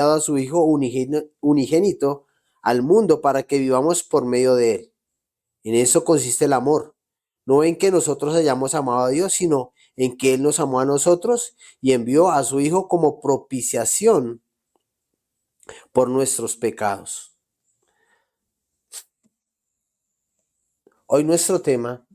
dado a su Hijo unigénito al mundo para que vivamos por medio de Él. En eso consiste el amor. No en que nosotros hayamos amado a Dios, sino en que Él nos amó a nosotros y envió a su Hijo como propiciación por nuestros pecados. Hoy nuestro tema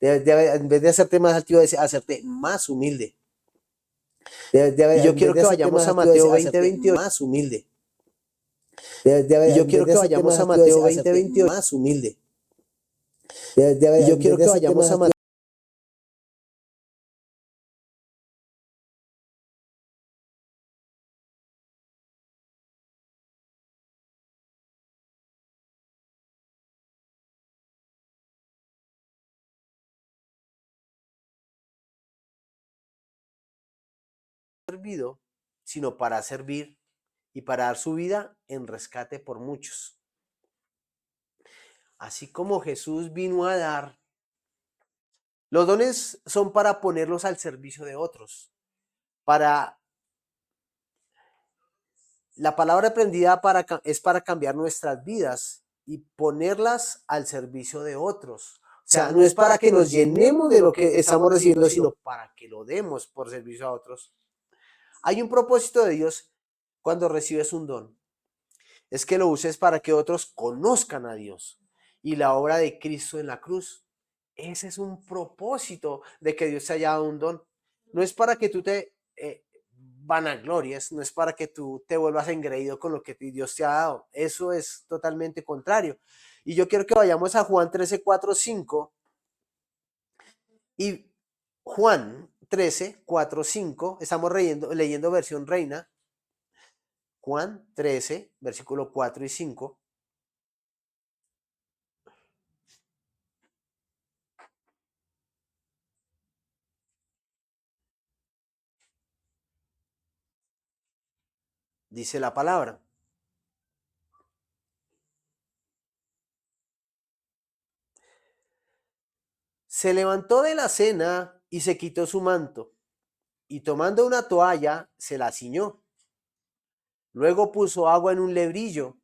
En vez de hacerte más altivo, es hacerte más humilde. Y yo quiero que vayamos a Mateo 20:28. Más humilde. Y yo quiero que vayamos a Mateo 20:28. Más humilde. Y yo quiero que vayamos a Mateo. Servido, sino para servir y para dar su vida en rescate por muchos. Así como Jesús vino a dar, los dones son para ponerlos al servicio de otros. Para la palabra aprendida es para cambiar nuestras vidas y ponerlas al servicio de otros. O sea, no es para que nos llenemos de lo que estamos recibiendo, sino para que lo demos por servicio a otros. Hay un propósito de Dios cuando recibes un don. Es que lo uses para que otros conozcan a Dios y la obra de Cristo en la cruz. Ese es un propósito de que Dios te haya dado un don. No es para que tú te vanaglories, no es para que tú te vuelvas engreído con lo que Dios te ha dado. Eso es totalmente contrario. Y yo quiero que vayamos a Juan 13, 4, 5. Y Juan 13, 4, 5, estamos leyendo versión reina. Juan 13, versículo 4 y 5. Dice la palabra. Se levantó de la cena y se quitó su manto, y tomando una toalla se la ciñó. Luego puso agua en un lebrillo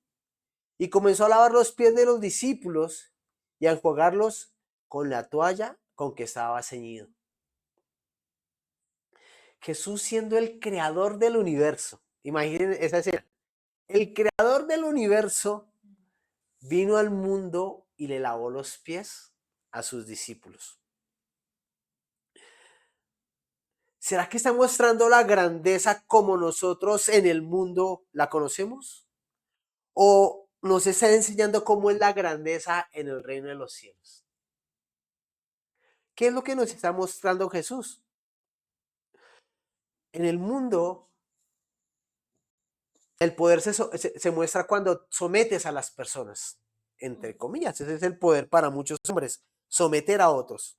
y comenzó a lavar los pies de los discípulos y a enjuagarlos con la toalla con que estaba ceñido. Jesús siendo el creador del universo. Imaginen esa escena. El creador del universo vino al mundo y le lavó los pies a sus discípulos. ¿Será que está mostrando la grandeza como nosotros en el mundo la conocemos? ¿O nos está enseñando cómo es la grandeza en el reino de los cielos? ¿Qué es lo que nos está mostrando Jesús? En el mundo, el poder se muestra cuando sometes a las personas, entre comillas. Ese es el poder para muchos hombres, someter a otros.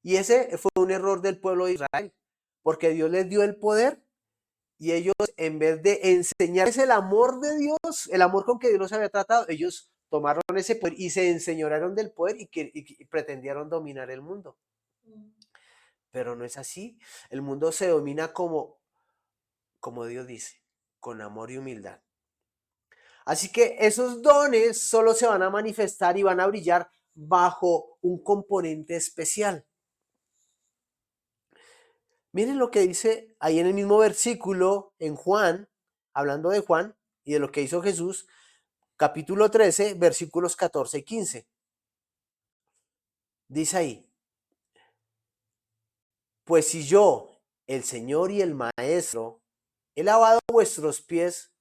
Y ese fue un error del pueblo de Israel, porque Dios les dio el poder y ellos, en vez de enseñarles el amor de Dios, el amor con que Dios los había tratado, ellos tomaron ese poder y se enseñoraron del poder y pretendieron dominar el mundo. Pero no es así. El mundo se domina como Dios dice, con amor y humildad. Así que esos dones solo se van a manifestar y van a brillar bajo un componente especial. Miren lo que dice ahí en el mismo versículo, en Juan, hablando de Juan y de lo que hizo Jesús, capítulo 13, versículos 14 y 15. Dice ahí, pues si yo, el Señor y el Maestro, he lavado vuestros pies,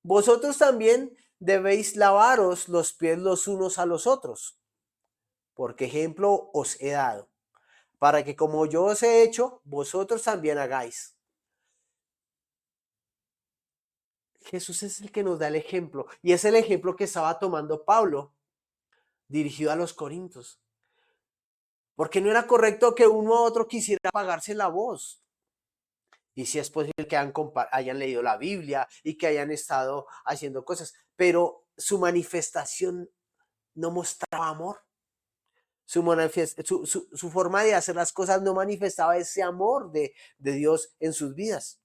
vosotros también debéis lavaros los pies los unos a los otros, porque ejemplo os he dado, para que como yo os he hecho, vosotros también hagáis. Jesús es el que nos da el ejemplo, y es el ejemplo que estaba tomando Pablo, dirigido a los corintios. Porque no era correcto que uno a otro quisiera apagarse la voz. Y si es posible que hayan leído la Biblia y que hayan estado haciendo cosas, pero su manifestación no mostraba amor. Su forma de hacer las cosas no manifestaba ese amor de Dios en sus vidas.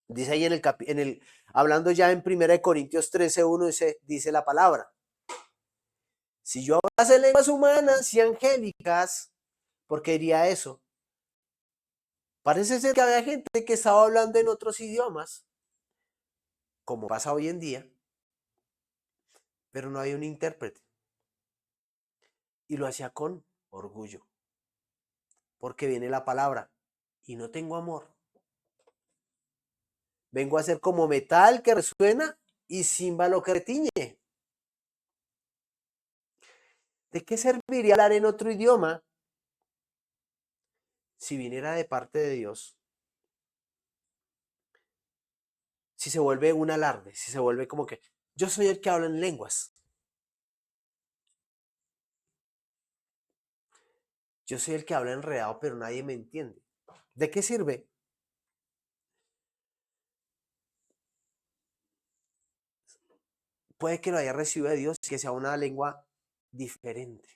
Dice ahí hablando ya en 1 Corintios 13:1, dice la palabra. Si yo hablase lenguas humanas y angélicas, ¿por qué diría eso? Parece ser que había gente que estaba hablando en otros idiomas, como pasa hoy en día, pero no había un intérprete. Y lo hacía con Orgullo. Porque viene la palabra y no tengo amor. Vengo a ser como metal que resuena y címbalo que retiñe. ¿De qué serviría hablar en otro idioma si viniera de parte de Dios? Si se vuelve un alarde, si se vuelve como que yo soy el que habla en lenguas. Yo soy el que habla enredado, pero nadie me entiende. ¿De qué sirve? Puede que lo haya recibido de Dios, que sea una lengua diferente.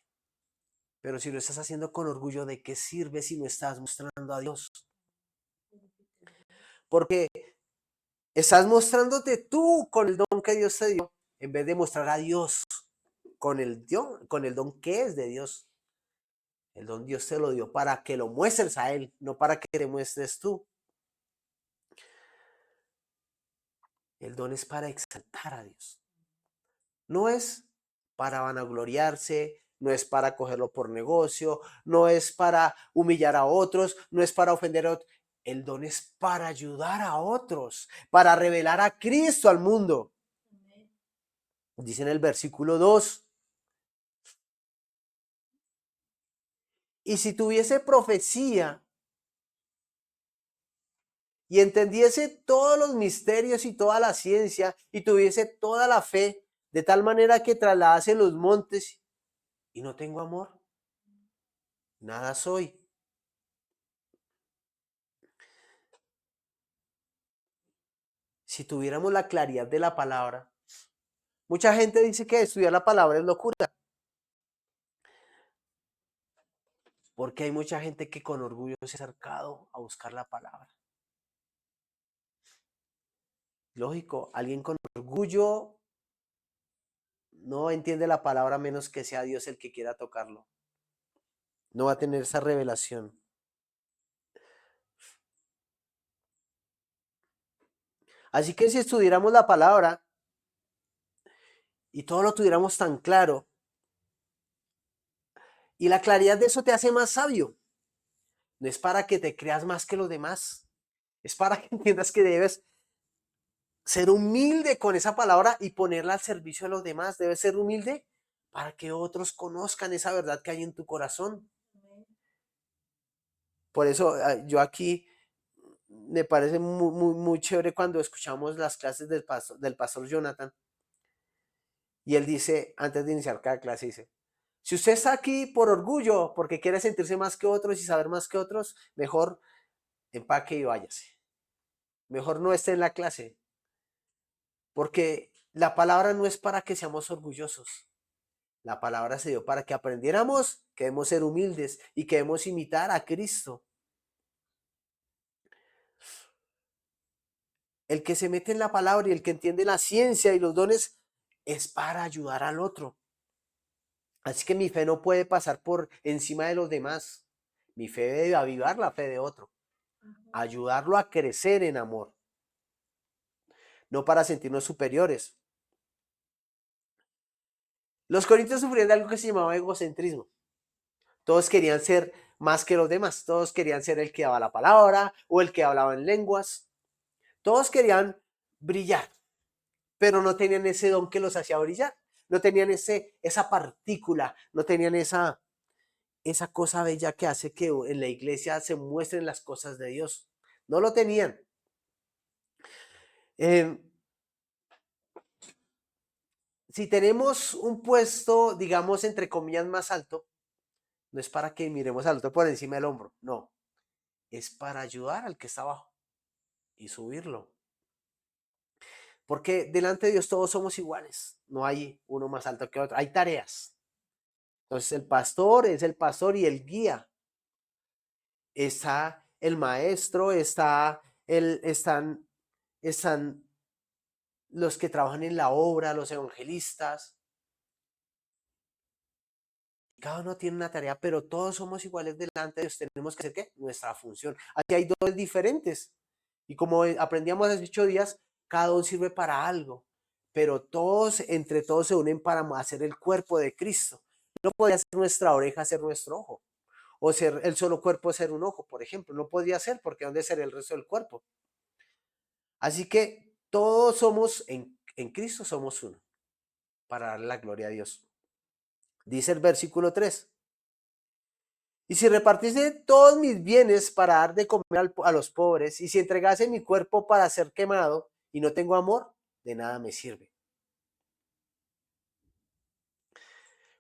Pero si lo estás haciendo con orgullo, ¿de qué sirve si no estás mostrando a Dios? Porque estás mostrándote tú con el don que Dios te dio, en vez de mostrar a Dios con el don que es de Dios. El don Dios te lo dio para que lo muestres a Él, no para que te muestres tú. El don es para exaltar a Dios. No es para vanagloriarse, no es para cogerlo por negocio, no es para humillar a otros, no es para ofender a otros. El don es para ayudar a otros, para revelar a Cristo al mundo. Dice en el versículo 2, y si tuviese profecía y entendiese todos los misterios y toda la ciencia y tuviese toda la fe, de tal manera que trasladase los montes y no tengo amor, nada soy. Si tuviéramos la claridad de la palabra, mucha gente dice que estudiar la palabra es locura, porque hay mucha gente que con orgullo se ha acercado a buscar la palabra. Lógico, alguien con orgullo no entiende la palabra menos que sea Dios el que quiera tocarlo. No va a tener esa revelación. Así que si estudiáramos la palabra y todo lo tuviéramos tan claro, y la claridad de eso te hace más sabio, no es para que te creas más que los demás, es para que entiendas que debes ser humilde con esa palabra y ponerla al servicio de los demás. Debes ser humilde para que otros conozcan esa verdad que hay en tu corazón. Por eso yo aquí me parece muy chévere cuando escuchamos las clases del pastor Jonathan. Y él dice, antes de iniciar cada clase, dice, si usted está aquí por orgullo, porque quiere sentirse más que otros y saber más que otros, mejor empaque y váyase. Mejor no esté en la clase, porque la palabra no es para que seamos orgullosos. La palabra se dio para que aprendiéramos que debemos ser humildes y que debemos imitar a Cristo. El que se mete en la palabra y el que entiende la ciencia y los dones es para ayudar al otro. Así que mi fe no puede pasar por encima de los demás. Mi fe debe avivar la fe de otro, ayudarlo a crecer en amor, no para sentirnos superiores. Los corintios sufrían de algo que se llamaba egocentrismo. Todos querían ser más que los demás, todos querían ser el que daba la palabra o el que hablaba en lenguas. Todos querían brillar, pero no tenían ese don que los hacía brillar. No tenían esa partícula, no tenían esa cosa bella que hace que en la iglesia se muestren las cosas de Dios. No lo tenían. Eh, si tenemos un puesto, digamos, entre comillas, más alto, no es para que miremos al otro por encima del hombro, no. Es para ayudar al que está abajo y subirlo. Porque delante de Dios todos somos iguales. No hay uno más alto que otro. Hay tareas. Entonces el pastor es el pastor y el guía. Está el maestro, están los que trabajan en la obra, los evangelistas. Cada uno tiene una tarea, pero todos somos iguales delante de Dios. Tenemos que hacer ¿qué? Nuestra función. Aquí hay dones diferentes. Y como aprendíamos hace 8 días, cada don sirve para algo. Pero todos, entre todos se unen para hacer el cuerpo de Cristo. No podría ser nuestra oreja ser nuestro ojo, o ser el solo cuerpo ser un ojo, por ejemplo. No podría ser, porque ¿dónde sería el resto del cuerpo? Así que todos somos, en Cristo somos uno, para dar la gloria a Dios. Dice el versículo 3. Y si repartiese todos mis bienes para dar de comer a los pobres, y si entregase mi cuerpo para ser quemado, y no tengo amor, de nada me sirve.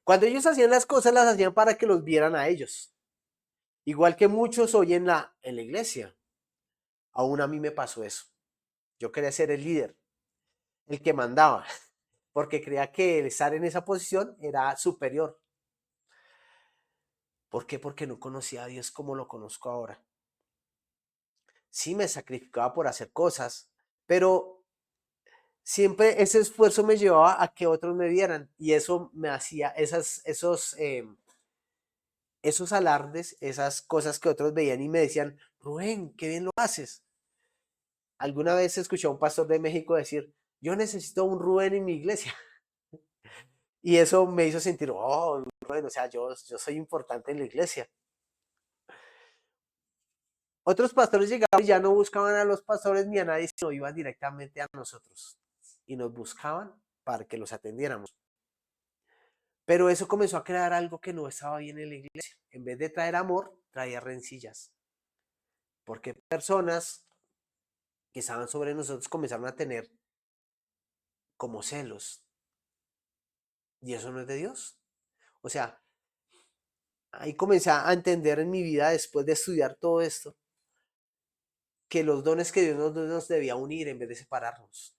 Cuando ellos hacían las cosas, las hacían para que los vieran a ellos. Igual que muchos hoy en la iglesia. Aún a mí me pasó eso. Yo quería ser el líder, el que mandaba, porque creía que el estar en esa posición era superior. ¿Por qué? Porque no conocía a Dios como lo conozco ahora. Sí me sacrificaba por hacer cosas, pero siempre ese esfuerzo me llevaba a que otros me vieran y eso me hacía esos alardes, esas cosas que otros veían y me decían, Rubén, qué bien lo haces. Alguna vez escuché a un pastor de México decir, yo necesito un Rubén en mi iglesia. Y eso me hizo sentir, oh, Rubén, o sea, yo soy importante en la iglesia. Otros pastores llegaban y ya no buscaban a los pastores ni a nadie, sino iban directamente a nosotros. Y nos buscaban para que los atendiéramos. Pero eso comenzó a crear algo que no estaba bien en la iglesia. En vez de traer amor, traía rencillas. Porque personas que estaban sobre nosotros comenzaron a tener como celos. Y eso no es de Dios. O sea, ahí comencé a entender en mi vida, después de estudiar todo esto, que los dones que Dios nos debía unir en vez de separarnos.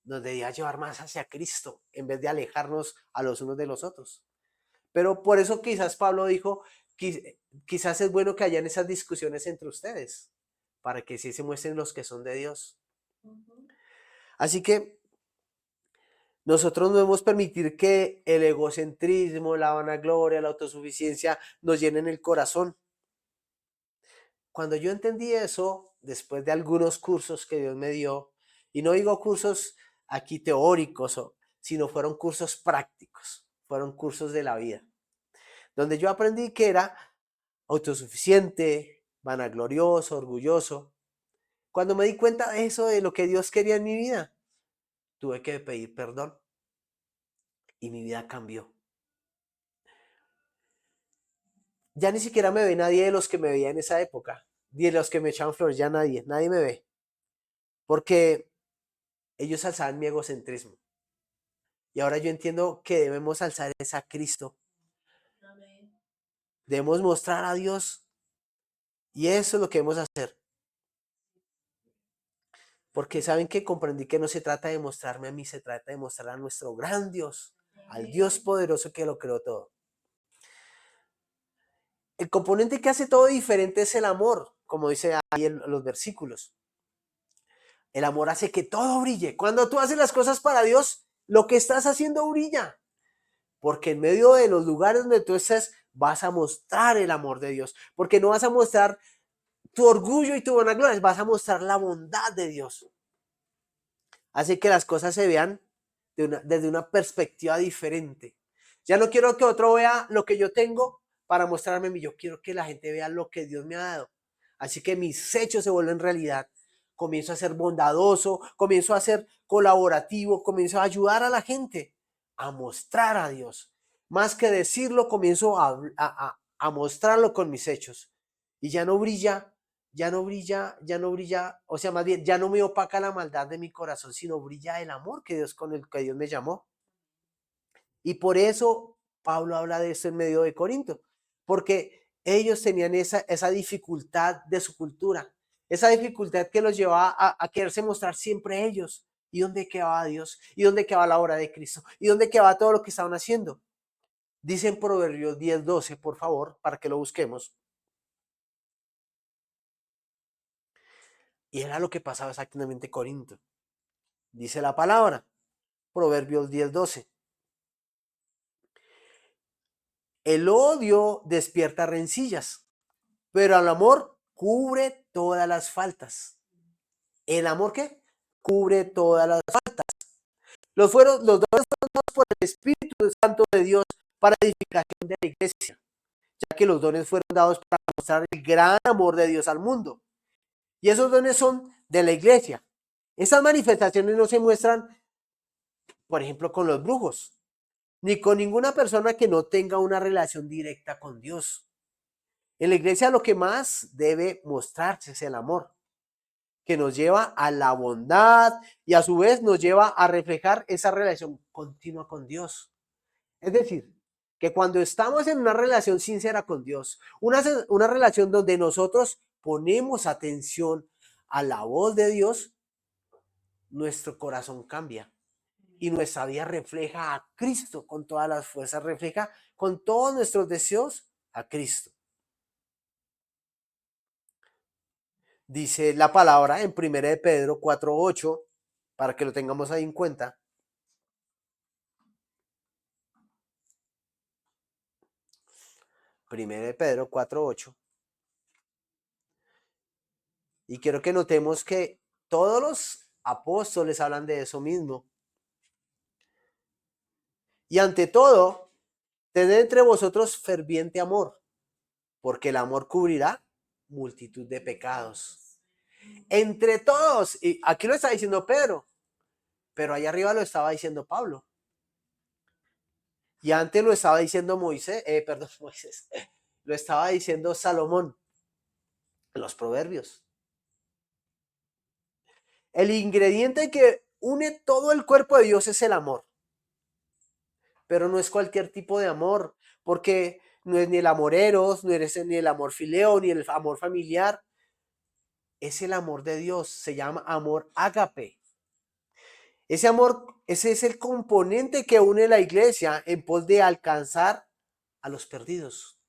Nos debía llevar más hacia Cristo, en vez de alejarnos a los unos de los otros. Pero por eso quizás Pablo dijo, quizás es bueno que hayan esas discusiones entre ustedes, para que sí se muestren los que son de Dios. Así que nosotros no debemos permitir que el egocentrismo, la vanagloria, la autosuficiencia nos llenen el corazón. Cuando yo entendí eso, después de algunos cursos que Dios me dio, y no digo cursos aquí teóricos, sino fueron cursos prácticos, fueron cursos de la vida, donde yo aprendí que era autosuficiente, vanaglorioso, orgulloso. Cuando me di cuenta de eso, de lo que Dios quería en mi vida, tuve que pedir perdón y mi vida cambió. Ya ni siquiera me ve nadie de los que me veía en esa época, ni de los que me echaban flores, ya nadie me ve, porque ellos alzaban mi egocentrismo. Y ahora yo entiendo que debemos alzar esa a Cristo. Debemos mostrar a Dios y eso es lo que debemos hacer. Porque saben que comprendí que no se trata de mostrarme a mí, se trata de mostrar a nuestro gran Dios, al Dios poderoso que lo creó todo. El componente que hace todo diferente es el amor, como dice ahí en los versículos. El amor hace que todo brille. Cuando tú haces las cosas para Dios, lo que estás haciendo brilla. Porque en medio de los lugares donde tú estés, vas a mostrar el amor de Dios. Porque no vas a mostrar tu orgullo y tu vanagloria, vas a mostrar la bondad de Dios. Hace que las cosas se vean desde una perspectiva diferente. Ya no quiero que otro vea lo que yo tengo para mostrarme a mí. Yo quiero que la gente vea lo que Dios me ha dado. Así que mis hechos se vuelven realidad. Comienzo a ser bondadoso, comienzo a ser colaborativo, comienzo a ayudar a la gente a mostrar a Dios. Más que decirlo, comienzo a mostrarlo con mis hechos. Y ya no brilla, o sea, más bien, ya no me opaca la maldad de mi corazón, sino brilla el amor con el que Dios me llamó. Y por eso Pablo habla de eso en medio de Corinto, porque ellos tenían esa dificultad de su cultura, esa dificultad que los llevaba a quererse mostrar siempre ellos. ¿Y dónde quedaba Dios? ¿Y dónde quedaba la obra de Cristo? ¿Y dónde quedaba todo lo que estaban haciendo? Dice en Proverbios 10:12, por favor, para que lo busquemos. Y era lo que pasaba exactamente en Corinto. Dice la palabra, Proverbios 10:12. El odio despierta rencillas, pero el amor cubre todas las faltas. ¿El amor qué? Cubre todas las faltas. Los dones fueron dados por el Espíritu Santo de Dios para edificación de la iglesia, ya que los dones fueron dados para mostrar el gran amor de Dios al mundo. Y esos dones son de la iglesia. Esas manifestaciones no se muestran, por ejemplo, con los brujos, ni con ninguna persona que no tenga una relación directa con Dios. En la iglesia lo que más debe mostrarse es el amor, que nos lleva a la bondad y a su vez nos lleva a reflejar esa relación continua con Dios. Es decir, que cuando estamos en una relación sincera con Dios, una relación donde nosotros ponemos atención a la voz de Dios, nuestro corazón cambia y nuestra vida refleja a Cristo con todas las fuerzas, refleja con todos nuestros deseos a Cristo. Dice la palabra en 1 de Pedro 4:8, para que lo tengamos ahí en cuenta. 1 de Pedro 4:8. Y quiero que notemos que todos los apóstoles hablan de eso mismo. Y ante todo, tened entre vosotros ferviente amor, porque el amor cubrirá multitud de pecados. Entre todos, y aquí lo está diciendo Pedro, pero allá arriba lo estaba diciendo Pablo. Y antes lo estaba diciendo Moisés, lo estaba diciendo Salomón en los proverbios. El ingrediente que une todo el cuerpo de Dios es el amor. Pero no es cualquier tipo de amor, porque no es ni el amor eros, no es ni el amor fileo, ni el amor familiar. Es el amor de Dios, se llama amor ágape. Ese amor, ese es el componente que une la iglesia en pos de alcanzar a los perdidos.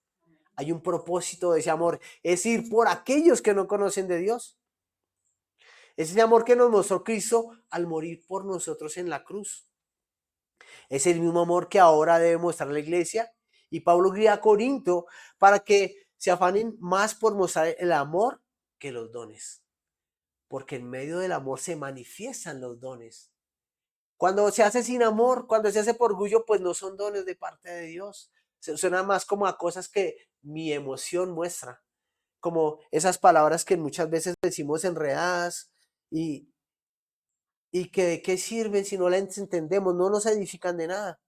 Hay un propósito de ese amor, es ir por aquellos que no conocen de Dios. Es ese amor que nos mostró Cristo al morir por nosotros en la cruz. Es el mismo amor que ahora debe mostrar la iglesia. Y Pablo guía a Corinto para que se afanen más por mostrar el amor que los dones. Porque en medio del amor se manifiestan los dones. Cuando se hace sin amor, cuando se hace por orgullo, pues no son dones de parte de Dios. Suena más como a cosas que mi emoción muestra. Como esas palabras que muchas veces decimos enredadas y que de qué sirven si no las entendemos, no nos edifican de nada.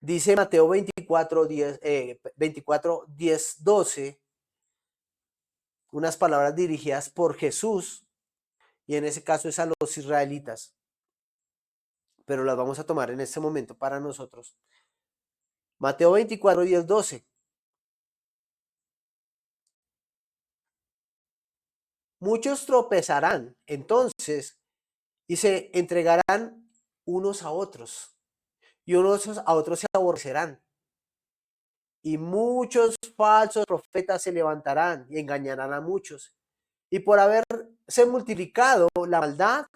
Dice Mateo 24:10-12, unas palabras dirigidas por Jesús, y en ese caso es a los israelitas, pero las vamos a tomar en este momento para nosotros. Mateo 24:10-12. Muchos tropezarán entonces y se entregarán unos a otros, y unos a otros se aborrecerán. Y muchos falsos profetas se levantarán y engañarán a muchos. Y por haberse multiplicado la maldad,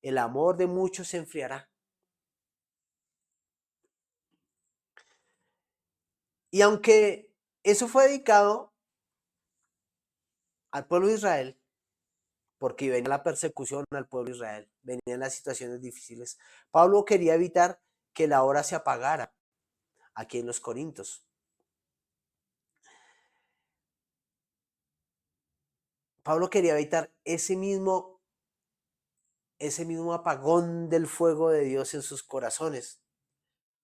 el amor de muchos se enfriará. Y aunque eso fue dedicado al pueblo de Israel, porque venía la persecución al pueblo de Israel, venían las situaciones difíciles, Pablo quería evitar que la hora se apagara aquí en los Corintios. Pablo quería evitar ese mismo apagón del fuego de Dios en sus corazones.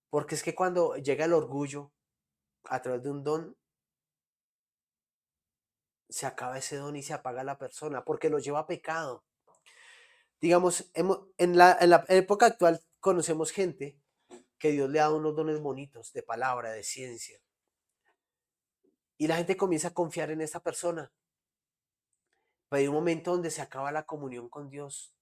Porque es que cuando llega el orgullo a través de un don, se acaba ese don y se apaga la persona, porque lo lleva a pecado. Digamos, en la época actual conocemos gente que Dios le ha dado unos dones bonitos de palabra, de ciencia. Y la gente comienza a confiar en esa persona. Pero hay un momento donde se acaba la comunión con Dios.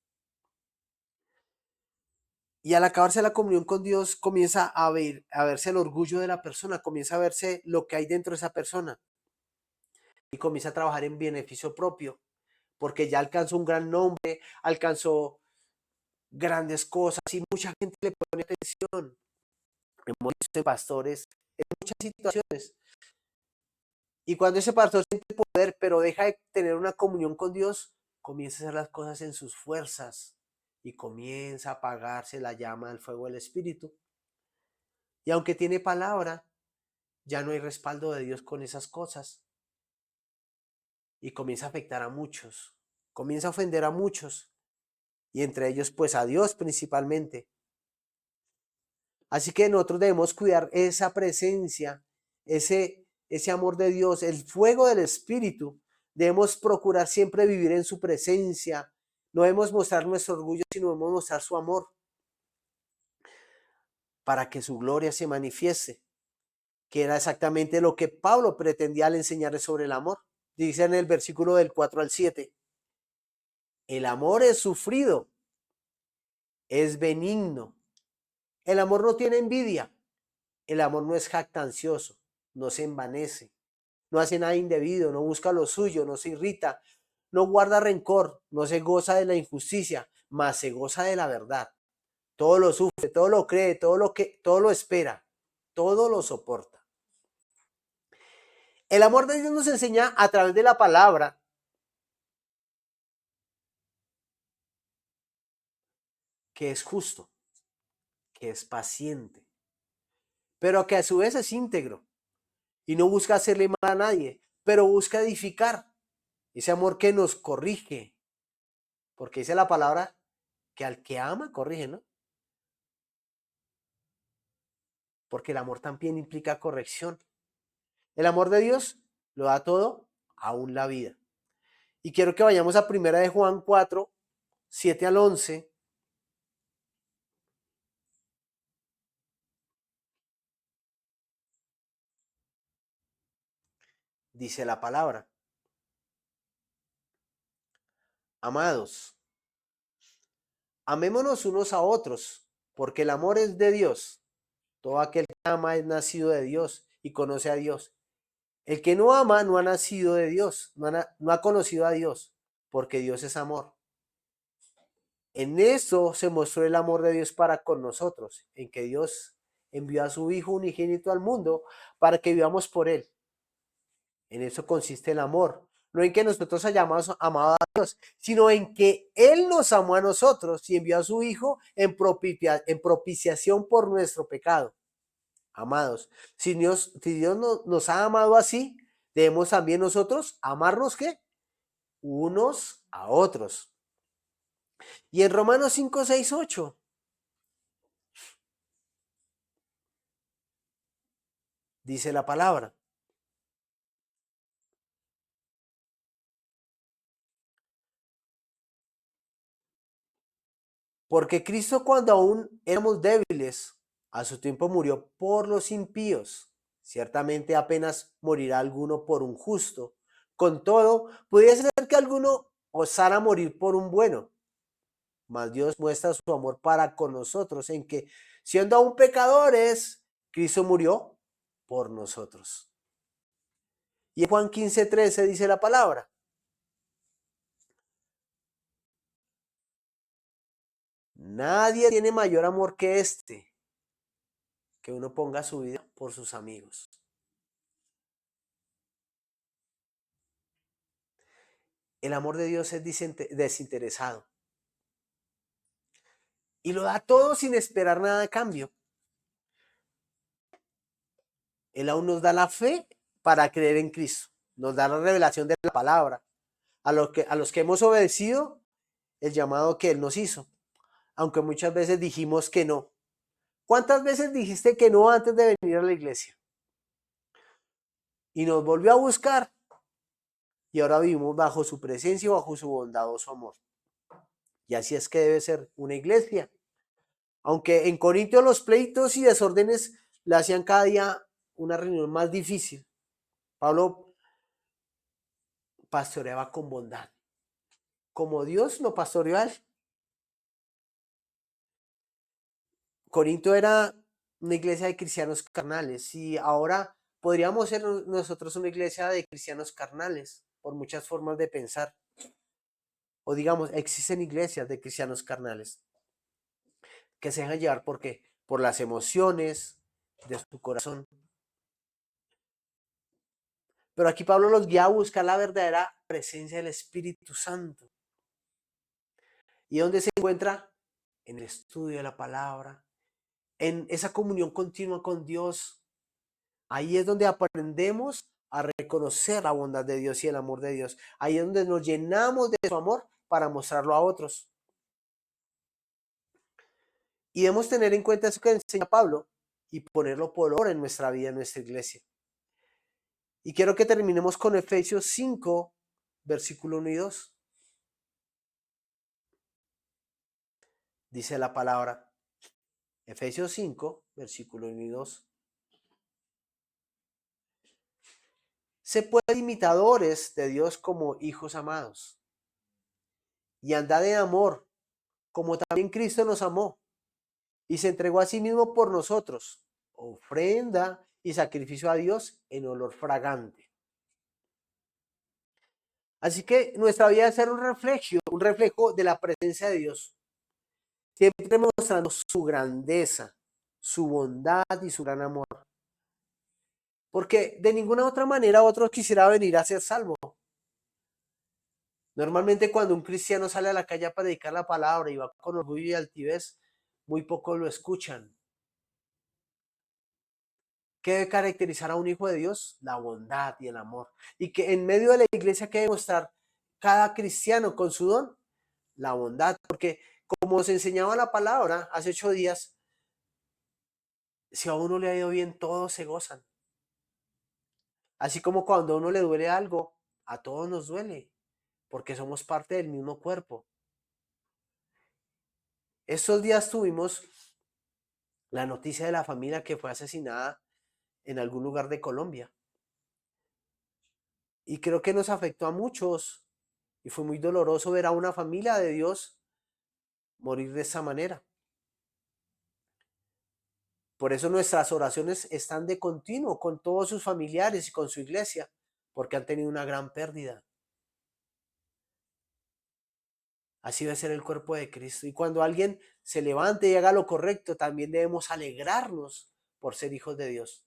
Y al acabarse la comunión con Dios, comienza a verse el orgullo de la persona, comienza a verse lo que hay dentro de esa persona. Y comienza a trabajar en beneficio propio, porque ya alcanzó un gran nombre, alcanzó grandes cosas y mucha gente le pone atención. Hemos visto en pastores en muchas situaciones. Y cuando ese pastor siente poder, pero deja de tener una comunión con Dios, comienza a hacer las cosas en sus fuerzas y comienza a apagarse la llama del fuego del Espíritu. Y aunque tiene palabra, ya no hay respaldo de Dios con esas cosas. Y comienza a afectar a muchos. Comienza a ofender a muchos. Y entre ellos, pues a Dios principalmente. Así que nosotros debemos cuidar esa presencia, ese amor de Dios, el fuego del Espíritu. Debemos procurar siempre vivir en su presencia. No debemos mostrar nuestro orgullo, sino debemos mostrar su amor para que su gloria se manifieste, que era exactamente lo que Pablo pretendía al enseñarle sobre el amor. Dice en el versículo del 4 al 7, el amor es sufrido, es benigno. El amor no tiene envidia. El amor no es jactancioso, no se envanece, no hace nada indebido, no busca lo suyo, no se irrita, no guarda rencor, no se goza de la injusticia, mas se goza de la verdad. Todo lo sufre, todo lo cree, todo lo espera, todo lo soporta. El amor de Dios nos enseña a través de la palabra que es justo, que es paciente, pero que a su vez es íntegro y no busca hacerle mal a nadie, pero busca edificar. Ese amor que nos corrige, porque dice la palabra que al que ama corrige, ¿no? Porque el amor también implica corrección. El amor de Dios lo da todo, aún la vida. Y quiero que vayamos a 1 de Juan 4, 7 al 11. Dice la palabra: amados, amémonos unos a otros, porque el amor es de Dios. Todo aquel que ama es nacido de Dios y conoce a Dios. El que no ama no ha nacido de Dios, no ha conocido a Dios, porque Dios es amor. En eso se mostró el amor de Dios para con nosotros, en que Dios envió a su Hijo unigénito al mundo para que vivamos por Él. En eso consiste el amor. No en que nosotros hayamos amado a Dios, sino en que Él nos amó a nosotros y envió a su Hijo en propiciación por nuestro pecado. Amados, si Dios nos ha amado así, debemos también nosotros amarnos ¿qué? Unos a otros. Y en Romanos 5, 6, 8 dice la palabra: porque Cristo, cuando aún éramos débiles, a su tiempo murió por los impíos. Ciertamente apenas morirá alguno por un justo. Con todo, podría ser que alguno osara morir por un bueno. Mas Dios muestra su amor para con nosotros en que, siendo aún pecadores, Cristo murió por nosotros. Y en Juan 15:13 dice la palabra: nadie tiene mayor amor que este, que uno ponga su vida por sus amigos. El amor de Dios es desinteresado y lo da todo sin esperar nada a cambio. Él aún nos da la fe para creer en Cristo, nos da la revelación de la palabra, a los que hemos obedecido el llamado que Él nos hizo, aunque muchas veces dijimos que no. ¿Cuántas veces dijiste que no antes de venir a la iglesia? Y nos volvió a buscar y ahora vivimos bajo su presencia y bajo su bondadoso amor. Y así es que debe ser una iglesia. Aunque en Corintios los pleitos y desórdenes le hacían cada día una reunión más difícil, Pablo pastoreaba con bondad, como Dios lo pastoreó a él. Corinto era una iglesia de cristianos carnales y ahora podríamos ser nosotros una iglesia de cristianos carnales por muchas formas de pensar. O digamos, existen iglesias de cristianos carnales que se dejan llevar por las emociones de su corazón. Pero aquí Pablo los guía a buscar la verdadera presencia del Espíritu Santo. ¿Y dónde se encuentra? En el estudio de la palabra, en esa comunión continua con Dios, ahí es donde aprendemos a reconocer la bondad de Dios y el amor de Dios. Ahí es donde nos llenamos de su amor para mostrarlo a otros. Y debemos tener en cuenta eso que enseña Pablo y ponerlo por obra en nuestra vida, en nuestra iglesia. Y quiero que terminemos con Efesios 5, versículo 1 y 2. Dice la palabra, Efesios 5, versículo 1 y 2. Se puede imitadores de Dios como hijos amados y andad en amor, como también Cristo nos amó y se entregó a sí mismo por nosotros, ofrenda y sacrificio a Dios en olor fragante. Así que nuestra vida debe ser un reflejo de la presencia de Dios, siempre mostrando su grandeza, su bondad y su gran amor. Porque de ninguna otra manera otro quisiera venir a ser salvo. Normalmente cuando un cristiano sale a la calle a predicar la palabra y va con orgullo y altivez, muy pocos lo escuchan. ¿Qué debe caracterizar a un hijo de Dios? La bondad y el amor. Y que en medio de la iglesia que debe mostrar cada cristiano con su don, la bondad. Porque como se enseñaba la palabra hace 8 días, si a uno le ha ido bien, todos se gozan. Así como cuando a uno le duele algo, a todos nos duele, porque somos parte del mismo cuerpo. Estos días tuvimos la noticia de la familia que fue asesinada en algún lugar de Colombia. Y creo que nos afectó a muchos y fue muy doloroso ver a una familia de Dios morir de esa manera. Por eso nuestras oraciones están de continuo con todos sus familiares y con su iglesia, porque han tenido una gran pérdida. Así debe ser el cuerpo de Cristo. Y cuando alguien se levante y haga lo correcto, también debemos alegrarnos por ser hijos de Dios.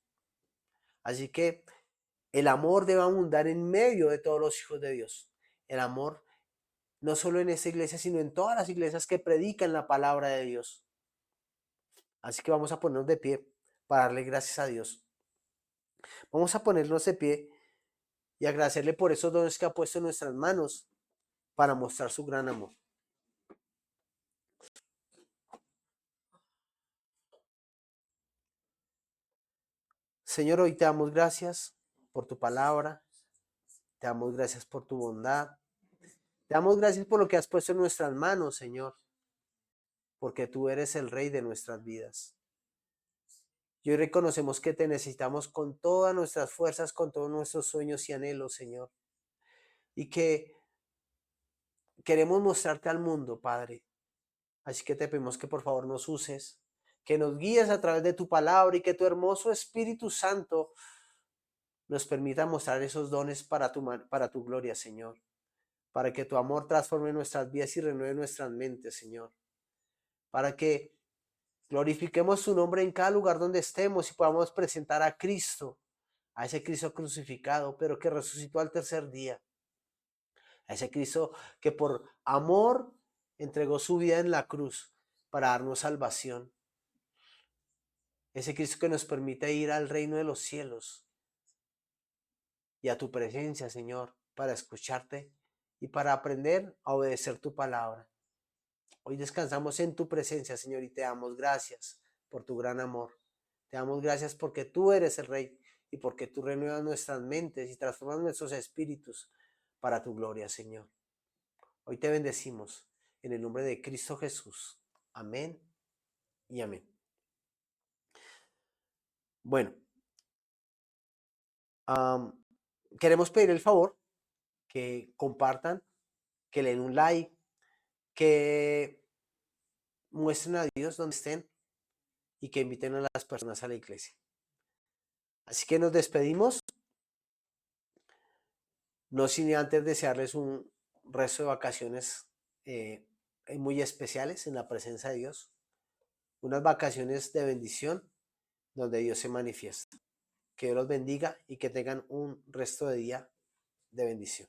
Así que el amor debe abundar en medio de todos los hijos de Dios. El amor no solo en esta iglesia, sino en todas las iglesias que predican la palabra de Dios. Así que vamos a ponernos de pie para darle gracias a Dios. Vamos a ponernos de pie y agradecerle por esos dones que ha puesto en nuestras manos para mostrar su gran amor. Señor, hoy te damos gracias por tu palabra, te damos gracias por tu bondad, te damos gracias por lo que has puesto en nuestras manos, Señor, porque tú eres el Rey de nuestras vidas. Y hoy reconocemos que te necesitamos con todas nuestras fuerzas, con todos nuestros sueños y anhelos, Señor. Y que queremos mostrarte al mundo, Padre. Así que te pedimos que por favor nos uses, que nos guíes a través de tu palabra y que tu hermoso Espíritu Santo nos permita mostrar esos dones para tu gloria, Señor. Para que tu amor transforme nuestras vidas y renueve nuestras mentes, Señor. Para que glorifiquemos tu nombre en cada lugar donde estemos y podamos presentar a Cristo, a ese Cristo crucificado, pero que resucitó al tercer día. A ese Cristo que por amor entregó su vida en la cruz para darnos salvación. Ese Cristo que nos permite ir al reino de los cielos y a tu presencia, Señor, para escucharte y para aprender a obedecer tu palabra. Hoy descansamos en tu presencia, Señor, y te damos gracias por tu gran amor. Te damos gracias porque tú eres el Rey y porque tú renuevas nuestras mentes y transformas nuestros espíritus para tu gloria, Señor. Hoy te bendecimos en el nombre de Cristo Jesús. Amén y amén. Bueno, queremos pedir el favor que compartan, que le den un like, que muestren a Dios donde estén y que inviten a las personas a la iglesia. Así que nos despedimos, no sin antes desearles un resto de vacaciones muy especiales en la presencia de Dios, unas vacaciones de bendición donde Dios se manifiesta. Que Dios los bendiga y que tengan un resto de día de bendición.